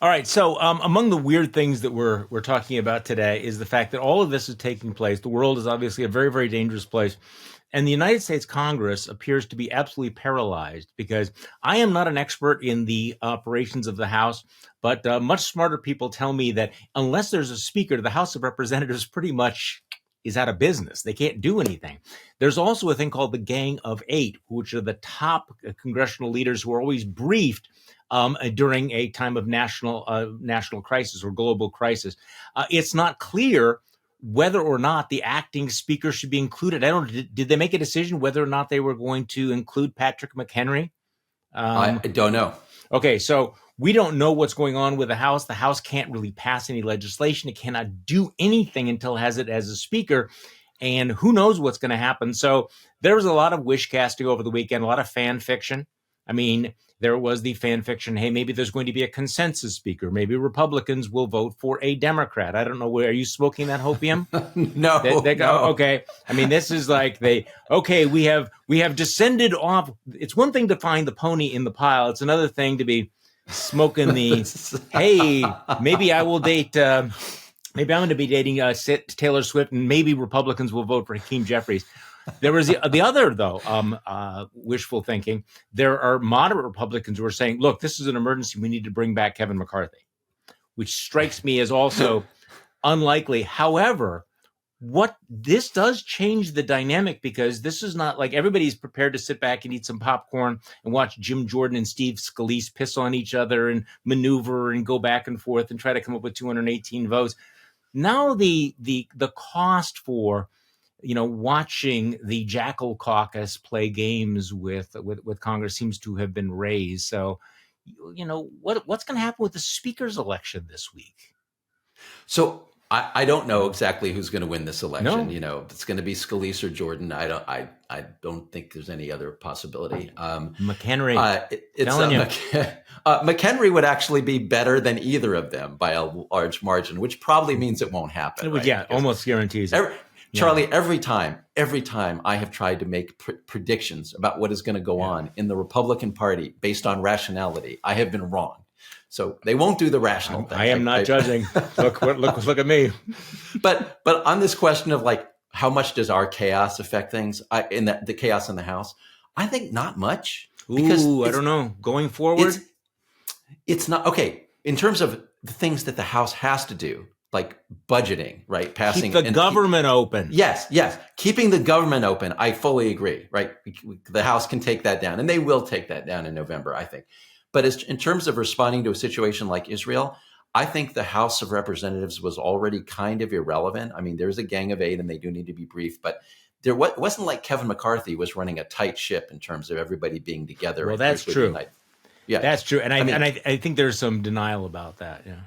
All right. So, among the weird things that we're talking about today is the fact that all of this is taking place. The world is obviously a very, very dangerous place, and the United States Congress appears to be absolutely paralyzed because I am not an expert in the operations of the House, but much smarter people tell me that unless there's a speaker, the House of Representatives pretty much is out of business. They can't do anything. There's also a thing called the Gang of Eight, which are the top congressional leaders who are always briefed during a time of national crisis or global crisis. It's not clear whether or not the acting speaker should be included. I don't. Did they make a decision whether or not they were going to include Patrick McHenry? I don't know. Okay, so we don't know what's going on with the House. The House can't really pass any legislation. It cannot do anything until it has it as a speaker. And who knows what's going to happen. So there was a lot of wish casting over the weekend, a lot of fan fiction. I mean, there was the fan fiction, hey, maybe there's going to be a consensus speaker. Maybe Republicans will vote for a Democrat. I don't know. Are you smoking that hopium? No, no. Okay. I mean, this is like we have descended off. It's one thing to find the pony in the pile. It's another thing to be smoking the, hey, maybe I will date, maybe I'm going to be dating Taylor Swift, and maybe Republicans will vote for Hakeem Jeffries. There was the other, though, wishful thinking. There are moderate Republicans who are saying, look, this is an emergency. We need to bring back Kevin McCarthy, which strikes me as also unlikely. However, what this does change the dynamic, because this is not like everybody's prepared to sit back and eat some popcorn and watch Jim Jordan and Steve Scalise piss on each other and maneuver and go back and forth and try to come up with 218 votes. Now the cost for watching the Jackal Caucus play games with Congress seems to have been raised. So, what's going to happen with the speaker's election this week? So I don't know exactly who's going to win this election. No. It's going to be Scalise or Jordan. I don't think there's any other possibility. McHenry. McHenry would actually be better than either of them by a large margin, which probably means it won't happen. Right? Yeah, almost guarantees it. Charlie, every time I have tried to make predictions about what is going to go on in the Republican Party based on rationality, I have been wrong. So they won't do the rational thing. I am not judging. Look at me. But on this question of like, how much does our chaos affect things in the chaos in the House? I think not much. Because I don't know. Going forward, it's not okay in terms of the things that the House has to do. Like budgeting, right? Keep the government open. Yes. Keeping the government open. I fully agree, right? The House can take that down, and they will take that down in November, I think. But in terms of responding to a situation like Israel, I think the House of Representatives was already kind of irrelevant. I mean, there's a Gang of Eight, and they do need to be briefed, but it wasn't like Kevin McCarthy was running a tight ship in terms of everybody being together. Well, that's true. Yeah, that's true, and I think there's some denial about that. Yeah.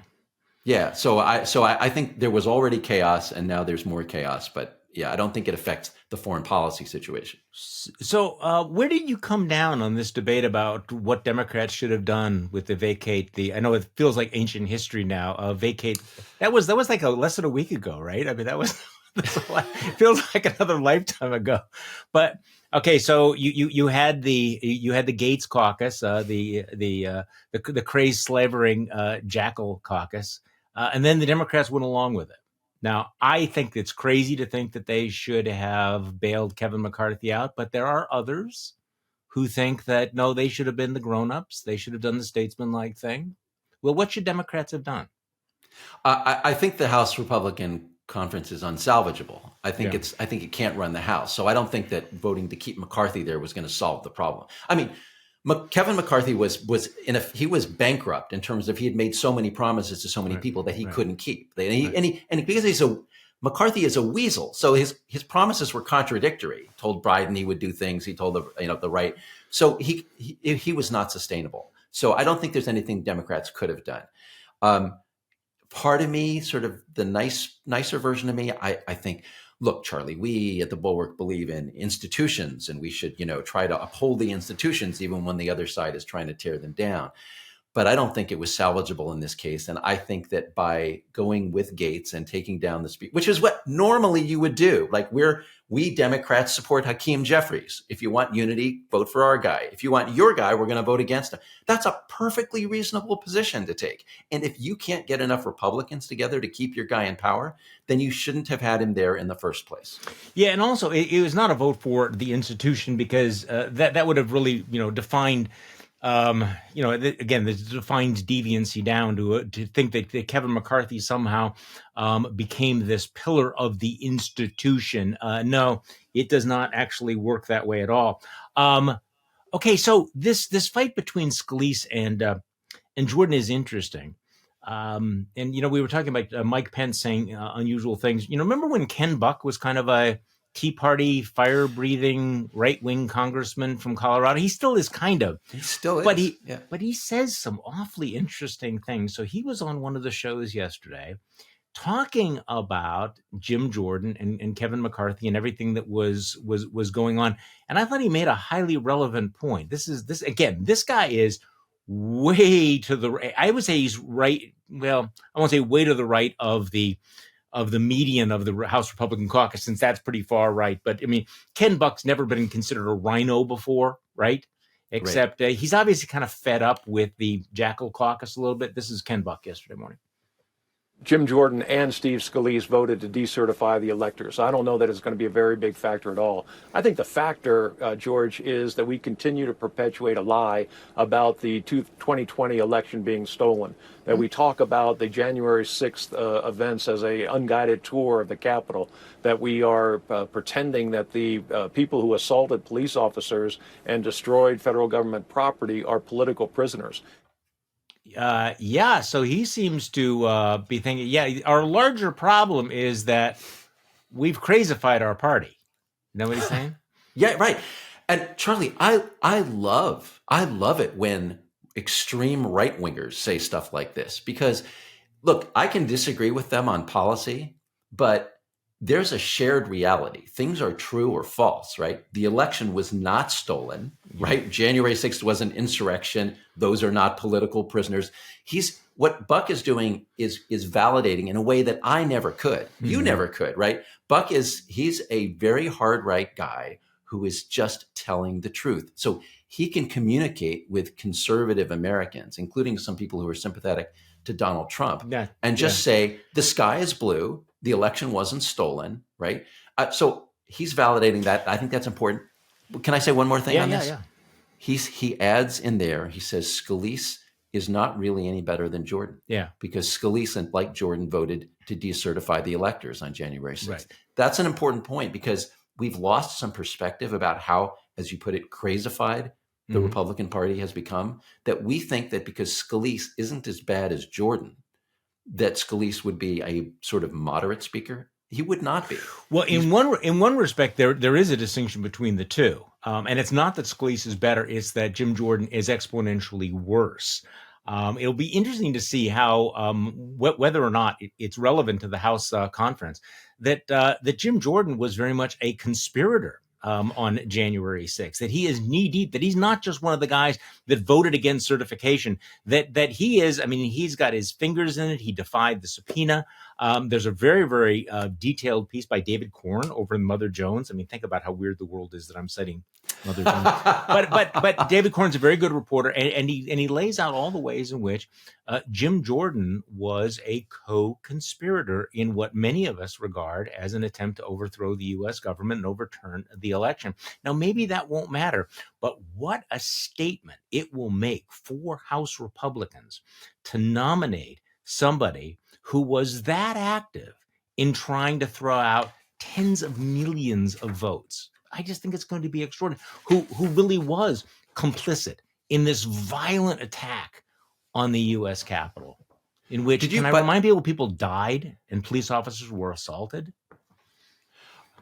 Yeah, so I think there was already chaos, and now there's more chaos. But yeah, I don't think it affects the foreign policy situation. So where did you come down on this debate about what Democrats should have done with the vacate? I know it feels like ancient history now. Vacate that was like less than a week ago, right? I mean, it feels like another lifetime ago. But okay, so you had the Gates Caucus, the crazed slavering Jackal Caucus. And then the Democrats went along with it. Now, I think it's crazy to think that they should have bailed Kevin McCarthy out, but there are others who think that, no, they should have been the grown-ups. They should have done the statesman-like thing. Well, what should Democrats have done? I think the House Republican conference is unsalvageable. I think it can't run the House. So I don't think that voting to keep McCarthy there was going to solve the problem. I mean, Kevin McCarthy was bankrupt in terms of he had made so many promises to so many people that he couldn't keep. And because McCarthy is a weasel, so his promises were contradictory. He told Biden he would do things. He told the right. So he was not sustainable. So I don't think there's anything Democrats could have done. Part of me, sort of the nicer version of me, I think, look, Charlie, we at the Bulwark believe in institutions, and we should, try to uphold the institutions even when the other side is trying to tear them down. but I don't think it was salvageable in this case. And I think that by going with Gates and taking down the speaker, which is what normally you would do, like we Democrats support Hakeem Jeffries. If you want unity, vote for our guy. If you want your guy, we're going to vote against him. That's a perfectly reasonable position to take. And if you can't get enough Republicans together to keep your guy in power, then you shouldn't have had him there in the first place. Yeah, and also it was not a vote for the institution because that would have really defined. Again, this defines deviancy down to think that Kevin McCarthy somehow became this pillar of the institution. No, it does not actually work that way at all. Okay, so this fight between Scalise and Jordan is interesting. And we were talking about Mike Pence saying unusual things. Remember when Ken Buck was kind of a Tea Party, fire-breathing, right-wing congressman from Colorado? He still is, kind of. He still is. But he says some awfully interesting things. So he was on one of the shows yesterday talking about Jim Jordan and Kevin McCarthy and everything that was going on. And I thought he made a highly relevant point. This guy is way to the right. I would say he's right. Well, I won't say way to the right of the median of the House Republican caucus, since that's pretty far right. But I mean, Ken Buck's never been considered a rhino before, right? Except he's obviously kind of fed up with the Jackal caucus a little bit. This is Ken Buck yesterday morning. Jim Jordan and Steve Scalise voted to decertify the electors. I don't know that it's going to be a very big factor at all. I think the factor, George, is that we continue to perpetuate a lie about the 2020 election being stolen, that we talk about the January 6th events as a unguided tour of the Capitol, that we are pretending that the people who assaulted police officers and destroyed federal government property are political prisoners. So he seems to be thinking, our larger problem is that we've crazified our party. You know what he's saying? Yeah, right. And Charlie, I love it when extreme right-wingers say stuff like this, because look, I can disagree with them on policy, but there's a shared reality. Things are true or false, right? The election was not stolen, right? January 6th was an insurrection. Those are not political prisoners. What Buck is doing is validating in a way that I never could. Mm-hmm. You never could, right? He's a very hard right guy who is just telling the truth. So he can communicate with conservative Americans, including some people who are sympathetic to Donald Trump, and just say, the sky is blue. The election wasn't stolen, right? So he's validating that. I think that's important. Can I say one more thing on this? Yeah. He adds in there, he says, Scalise is not really any better than Jordan. Yeah. Because Scalise, like Jordan, voted to decertify the electors on January 6th. Right. That's an important point, because we've lost some perspective about how, as you put it, crazified the Republican Party has become, that we think that because Scalise isn't as bad as Jordan, that Scalise would be a sort of moderate speaker. He would not be. Well, in one respect, there is a distinction between the two, and it's not that Scalise is better; it's that Jim Jordan is exponentially worse. It'll be interesting to see how whether or not it's relevant to the House conference that Jim Jordan was very much a conspirator on January 6th, that he is knee deep, that he's not just one of the guys that voted against certification, that he is, I mean, he's got his fingers in it. He defied the subpoena. There's a very, very detailed piece by David Corn over in Mother Jones. I mean, think about how weird the world is that I'm citing Mother Jones. but David Corn's a very good reporter, and he lays out all the ways in which Jim Jordan was a co-conspirator in what many of us regard as an attempt to overthrow the U.S. government and overturn the election. Now, maybe that won't matter, but what a statement it will make for House Republicans to nominate somebody who was that active in trying to throw out tens of millions of votes. I just think it's going to be extraordinary. Who really was complicit in this violent attack on the U.S. Capitol, in which, remind people died and police officers were assaulted?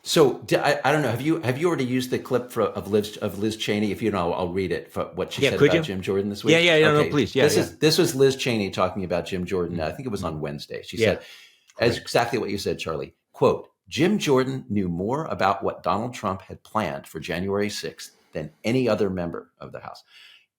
So I don't know. Have you already used the clip of Liz Cheney? If you know, I'll read it for what she said about Jim Jordan this week. Yeah. Okay. No, please. This was Liz Cheney talking about Jim Jordan. I think it was on Wednesday. She said, as exactly what you said, Charlie. Quote: Jim Jordan knew more about what Donald Trump had planned for January 6th than any other member of the House.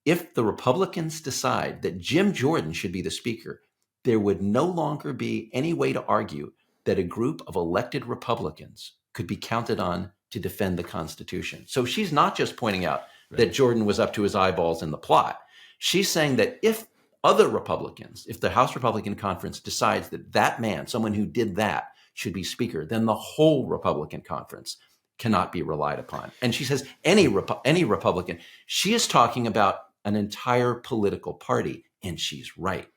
if the Republicans decide that Jim Jordan should be the speaker, there would no longer be any way to argue that a group of elected Republicans could be counted on to defend the Constitution. So she's not just pointing out that Jordan was up to his eyeballs in the plot. She's saying that if other Republicans, if the House Republican Conference decides that that man, someone who did that, should be speaker, then the whole Republican conference cannot be relied upon. And she says any Republican. She is talking about an entire political party, and she's right.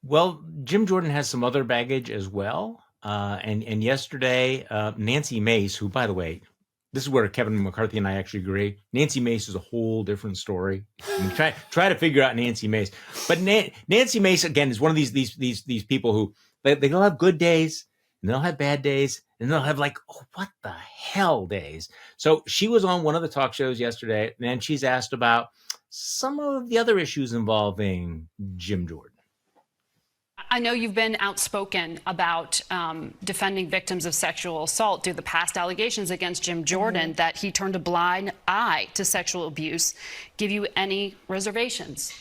Well, Jim Jordan has some other baggage as well. And yesterday, Nancy Mace, who, by the way, this is where Kevin McCarthy and I actually agree. Nancy Mace is a whole different story. I mean, try to figure out Nancy Mace. But Nancy Mace, again, is one of these people who they'll have good days and they'll have bad days and they'll have like, oh, what the hell days. So she was on one of the talk shows yesterday and she's asked about some of the other issues involving Jim Jordan. I know you've been outspoken about defending victims of sexual assault due to the past allegations against Jim Jordan that he turned a blind eye to sexual abuse. Give you any reservations?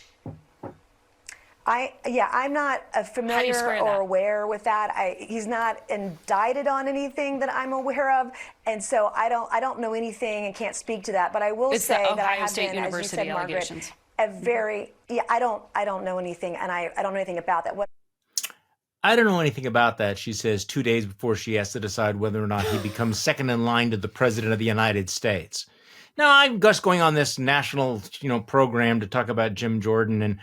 I'm not familiar or aware with that. He's not indicted on anything that I'm aware of, and so I don't know anything and can't speak to that. But I will say that I have been, as you said, Margaret, I don't know anything, and I don't know anything about that. I don't know anything about that, she says 2 days before she has to decide whether or not he becomes second in line to the president of the United States. Now, I'm just going on this national, program to talk about Jim Jordan, and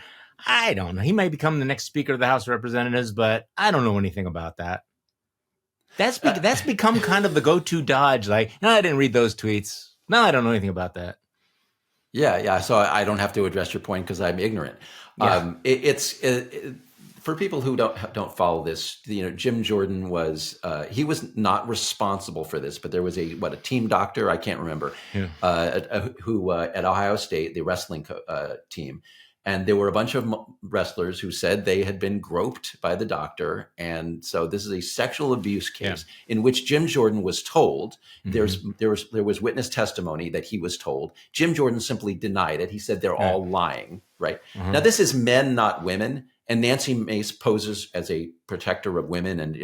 I don't know. He may become the next Speaker of the House of Representatives, but I don't know anything about that. That's become kind of the go-to dodge. Like, no, I didn't read those tweets. No, I don't know anything about that. Yeah. So I don't have to address your point because I'm ignorant. Yeah. For people who don't follow this, Jim Jordan was he was not responsible for this, but there was a team doctor, I can't remember, who at Ohio State, the wrestling team, and there were a bunch of wrestlers who said they had been groped by the doctor, and so this is a sexual abuse case in which Jim Jordan was told. There was witness testimony that he was told. Jim Jordan simply denied it. He said they're all lying. Right now, this is men, not women. And Nancy Mace poses as a protector of women, and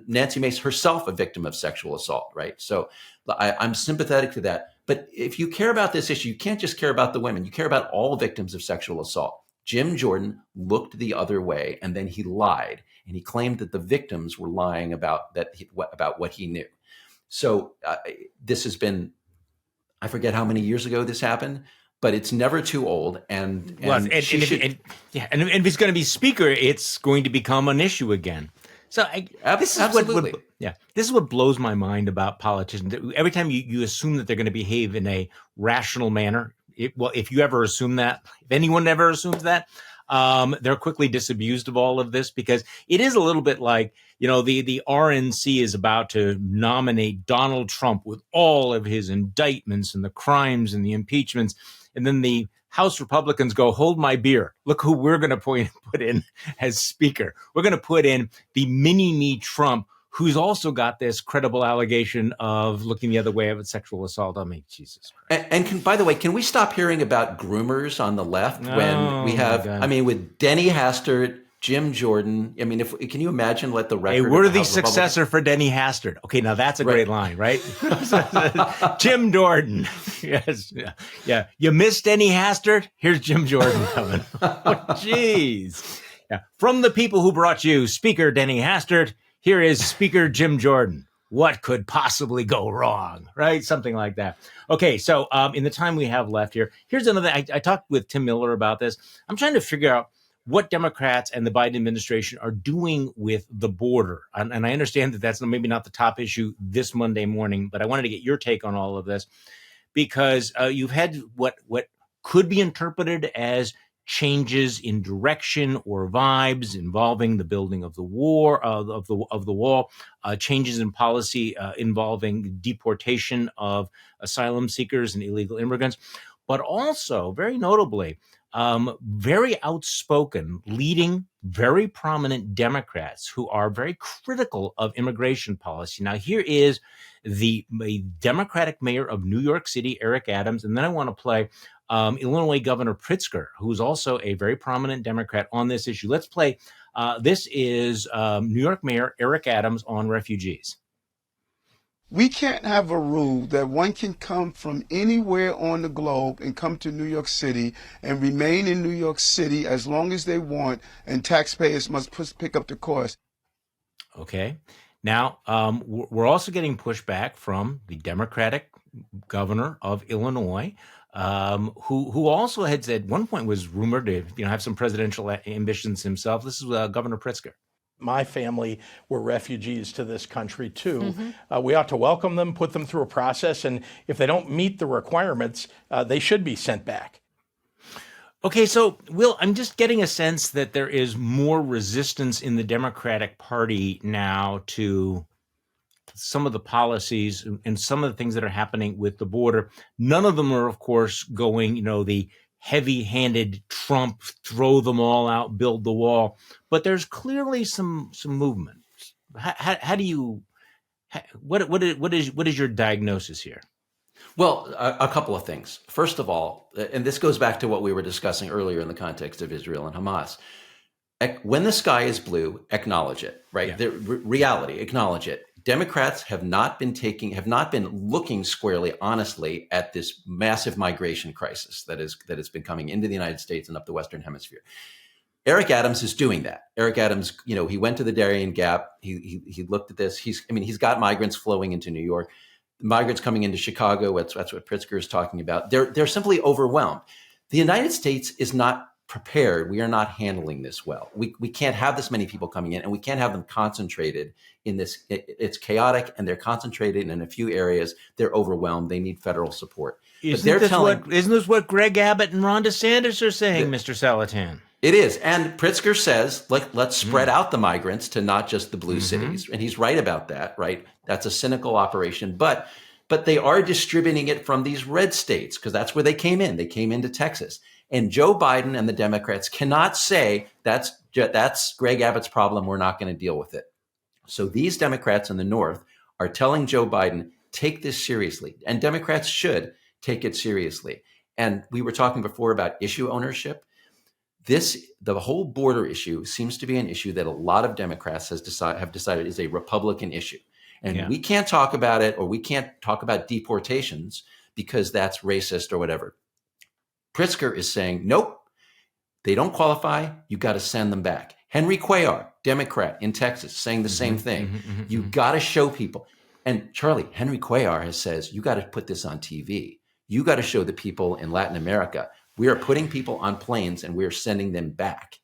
Nancy Mace herself a victim of sexual assault, right? So I'm sympathetic to that. But if you care about this issue, you can't just care about the women. You care about all victims of sexual assault. Jim Jordan looked the other way, and then he lied, and he claimed that the victims were lying about what he knew. So this has been, I forget how many years ago this happened. But it's never too old, and if he's going to be speaker, it's going to become an issue again. So this is what blows my mind about politicians. Every time you assume that they're going to behave in a rational manner, if you ever assume that, if anyone ever assumes that, they're quickly disabused of all of this, because it is a little bit like, the RNC is about to nominate Donald Trump with all of his indictments and the crimes and the impeachments. And then the House Republicans go, hold my beer. Look who we're going to put in as speaker. We're going to put in the mini-me Trump, who's also got this credible allegation of looking the other way of sexual assault. I mean, Jesus Christ. And by the way, can we stop hearing about groomers on the left when we have, with Denny Hastert, Jim Jordan. Can you imagine let the record? A worthy successor for Denny Hastert. Okay, now that's a great line, right? Jim Jordan. Yes. Yeah. You missed Denny Hastert? Here's Jim Jordan coming. Jeez. Yeah. From the people who brought you Speaker Denny Hastert, here is Speaker Jim Jordan. What could possibly go wrong, right? Something like that. Okay, so in the time we have left here, here's another. I talked with Tim Miller about this. I'm trying to figure out what Democrats and the Biden administration are doing with the border. And I understand that that's maybe not the top issue this Monday morning, but I wanted to get your take on all of this, because you've had what could be interpreted as changes in direction or vibes involving the building of the wall, changes in policy involving deportation of asylum seekers and illegal immigrants, but also, very notably, very outspoken, leading, very prominent Democrats who are very critical of immigration policy. Now, here is the Democratic mayor of New York City, Eric Adams, and then I want to play Illinois Governor Pritzker, who's also a very prominent Democrat on this issue. Let's play. This is New York Mayor Eric Adams on refugees. We can't have a rule that one can come from anywhere on the globe and come to New York City and remain in New York City as long as they want, and taxpayers must pick up the cost. Okay. Now, we're also getting pushback from the Democratic governor of Illinois, who also had said, at one point was rumored to have some presidential ambitions himself. This is Governor Pritzker. My family were refugees to this country, too. We ought to welcome them, put them through a process, and if they don't meet the requirements, they should be sent back. Okay, so, Will, I'm just getting a sense that there is more resistance in the Democratic Party now to some of the policies and some of the things that are happening with the border. None of them are, of course, going, the heavy-handed Trump, throw them all out, build the wall. But there's clearly some movement. How do you? What is your diagnosis here? Well, a couple of things. First of all, and this goes back to what we were discussing earlier in the context of Israel and Hamas. When the sky is blue, acknowledge it. Right? Yeah. The reality, acknowledge it. Democrats have not been looking squarely, honestly, at this massive migration crisis that has been coming into the United States and up the Western Hemisphere. Eric Adams is doing that. Eric Adams, he went to the Darien Gap. He looked at this. He's got migrants flowing into New York, migrants coming into Chicago. That's what Pritzker is talking about. They're simply overwhelmed. The United States is not prepared. We are not handling this well. We can't have this many people coming in, and we can't have them concentrated in this. It's chaotic, and they're concentrated in a few areas. They're overwhelmed. They need federal support. Isn't this what Greg Abbott and Ron DeSantis are saying, Mr. Salatan? It is. And Pritzker says, let's spread out the migrants to not just the blue cities. And he's right about that, right? That's a cynical operation. But they are distributing it from these red states because that's where they came in. They came into Texas. And Joe Biden and the Democrats cannot say that's Greg Abbott's problem. We're not going to deal with it. So these Democrats in the North are telling Joe Biden, take this seriously. And Democrats should take it seriously. And we were talking before about issue ownership. The whole border issue seems to be an issue that a lot of Democrats have decided is a Republican issue. And we can't talk about it, or we can't talk about deportations because that's racist or whatever. Pritzker is saying, nope, they don't qualify. You got to send them back. Henry Cuellar, Democrat in Texas, saying the same thing. You got to show people. And Charlie, Henry Cuellar says, you got to put this on TV. You got to show the people in Latin America. We are putting people on planes and we are sending them back.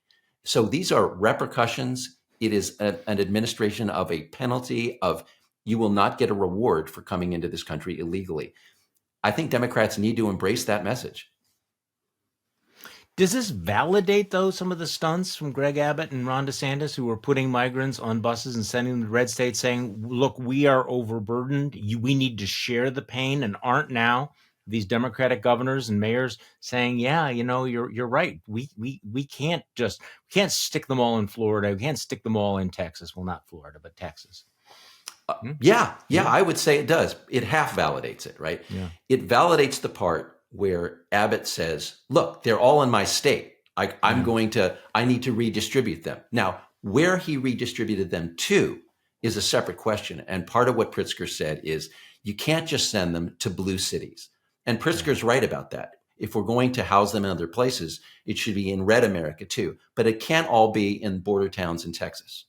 So these are repercussions. It is an administration of a penalty of you will not get a reward for coming into this country illegally. I think Democrats need to embrace that message. Does this validate, though, some of the stunts from Greg Abbott and Ron DeSantis, who were putting migrants on buses and sending them to red states, saying, look, we are overburdened. We need to share the pain, and aren't now these Democratic governors and mayors saying, yeah, you're right. We can't stick them all in Florida. We can't stick them all in Texas. Well, not Florida, but Texas. Yeah, I would say it does. It half validates it, right? Yeah. It validates the part where Abbott says, look, they're all in my state. I need to redistribute them. Now, where he redistributed them to is a separate question. And part of what Pritzker said is you can't just send them to blue cities. And Pritzker's right about that. If we're going to house them in other places, it should be in red America too. But it can't all be in border towns in Texas.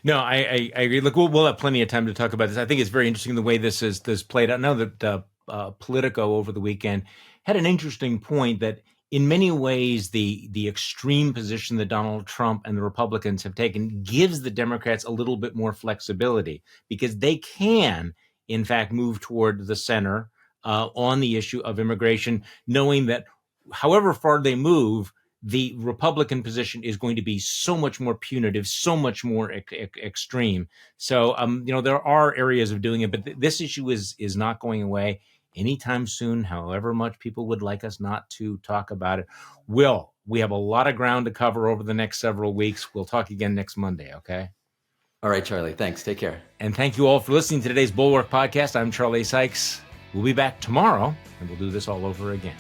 No, I agree. Look, we'll have plenty of time to talk about this. I think it's very interesting the way this played out. I know that Politico over the weekend had an interesting point that in many ways the extreme position that Donald Trump and the Republicans have taken gives the Democrats a little bit more flexibility because they can, in fact, move toward the center on the issue of immigration, knowing that however far they move, the Republican position is going to be so much more punitive, so much more extreme. So, there are areas of doing it, but this issue is not going away anytime soon, however much people would like us not to talk about it. We have a lot of ground to cover over the next several weeks. We'll talk again next Monday, okay? All right, Charlie. Thanks. Take care. And thank you all for listening to today's Bulwark podcast. I'm Charlie Sykes. We'll be back tomorrow, and we'll do this all over again.